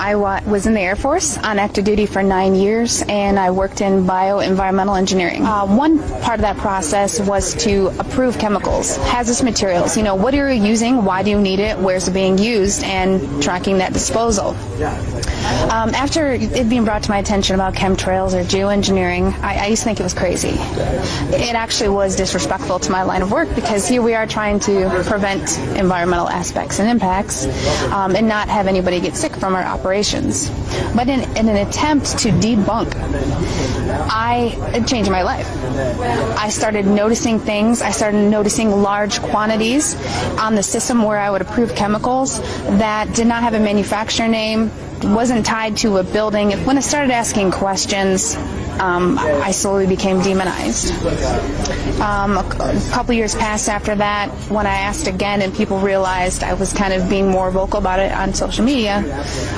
I was in the Air Force on active duty for 9 years, and I worked in bioenvironmental engineering. One part of that process was to approve chemicals, hazardous materials. You know, what are you using? Why do you need it? Where's it being used? And tracking that disposal. After it being brought to my attention about chemtrails or geoengineering, I used to think it was crazy. It actually was disrespectful to my line of work, because here we are trying to prevent environmental aspects and impacts and not have anybody get sick from our operations. But in an attempt to debunk, it changed my life. I started noticing things. I started noticing large quantities on the system where I would approve chemicals that did not have a manufacturer name, wasn't tied to a building. When I started asking questions, I slowly became demonized. A couple years passed after that when I asked again and people realized I was kind of being more vocal about it on social media.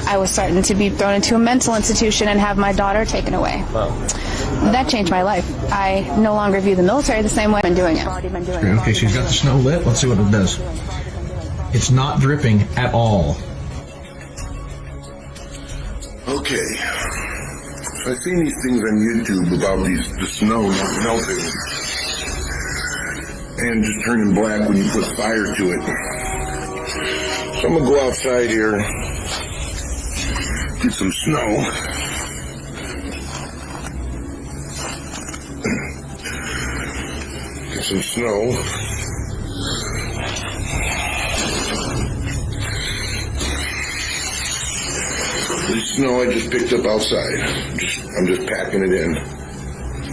I was starting to be thrown into a mental institution and have my daughter taken away. That changed my life. I no longer view the military the same way. I've been doing it. Okay, she's got the snow lit. Let's see what it does. It's not dripping at all. Okay. I've seen these things on YouTube about the snow not melting and just turning black when you put fire to it. So I'm going to go outside here, get some snow. Get some snow. This snow I just picked up outside. I'm just packing it in.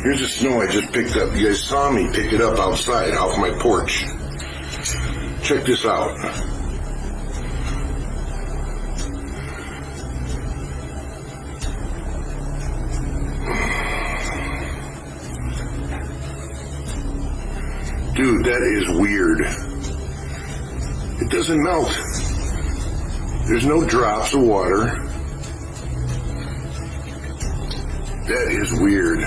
Here's the snow I just picked up. You guys saw me pick it up outside off my porch. Check this out. Dude, that is weird. It doesn't melt. There's no drops of water. That is weird.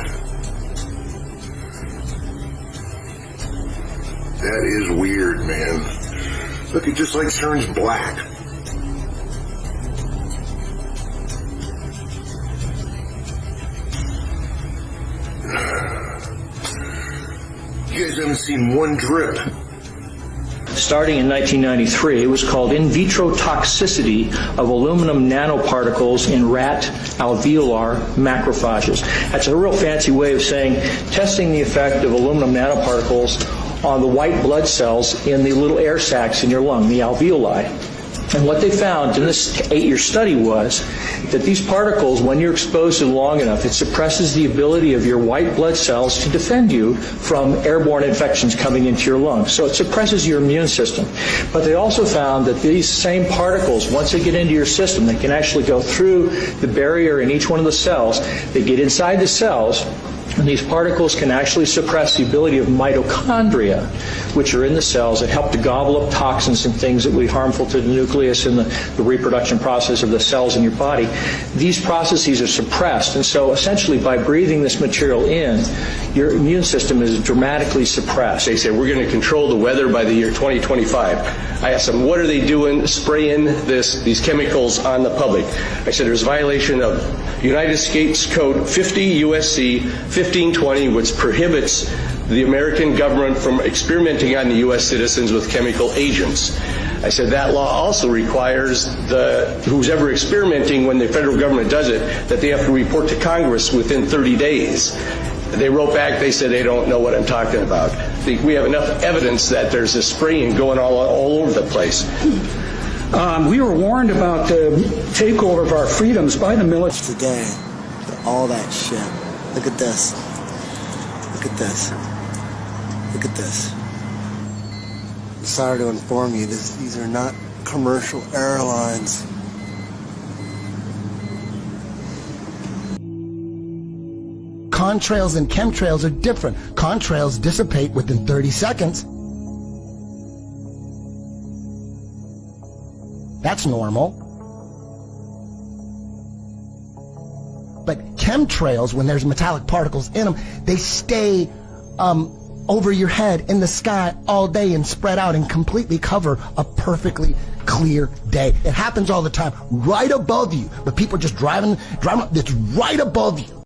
That is weird, man. Look, it just like turns black. You guys haven't seen one drip. Starting in 1993, it was called in vitro toxicity of aluminum nanoparticles in rat alveolar macrophages. That's a real fancy way of saying testing the effect of aluminum nanoparticles on the white blood cells in the little air sacs in your lung, the alveoli. And what they found in this 8-year study was that these particles, when you're exposed to them long enough, it suppresses the ability of your white blood cells to defend you from airborne infections coming into your lungs. So it suppresses your immune system. But they also found that these same particles, once they get into your system, they can actually go through the barrier in each one of the cells. They get inside the cells, and these particles can actually suppress the ability of mitochondria, which are in the cells that help to gobble up toxins and things that would be harmful to the nucleus and the reproduction process of the cells in your body. These processes are suppressed, and so essentially by breathing this material in, your immune system is dramatically suppressed. They said, we're going to control the weather by the year 2025. I asked them, what are they doing, spraying these chemicals on the public? I said, there's a violation of United States Code 50 USC 1520, which prohibits the American government from experimenting on the U.S. citizens with chemical agents. I said that law also requires who's ever experimenting, when the federal government does it, that they have to report to Congress within 30 days. They wrote back, they said they don't know what I'm talking about. We have enough evidence that there's this spraying going all over the place. We were warned about the takeover of our freedoms by the military. Today, all that shit. Look at this. Look at this. Look at this. Sorry to inform you, these are not commercial airlines. Contrails and chemtrails are different. Contrails dissipate within 30 seconds. That's normal. But chemtrails, when there's metallic particles in them, they stay over your head in the sky all day and spread out and completely cover a perfectly clear day. It happens all the time, right above you, but people are just driving, it's right above you.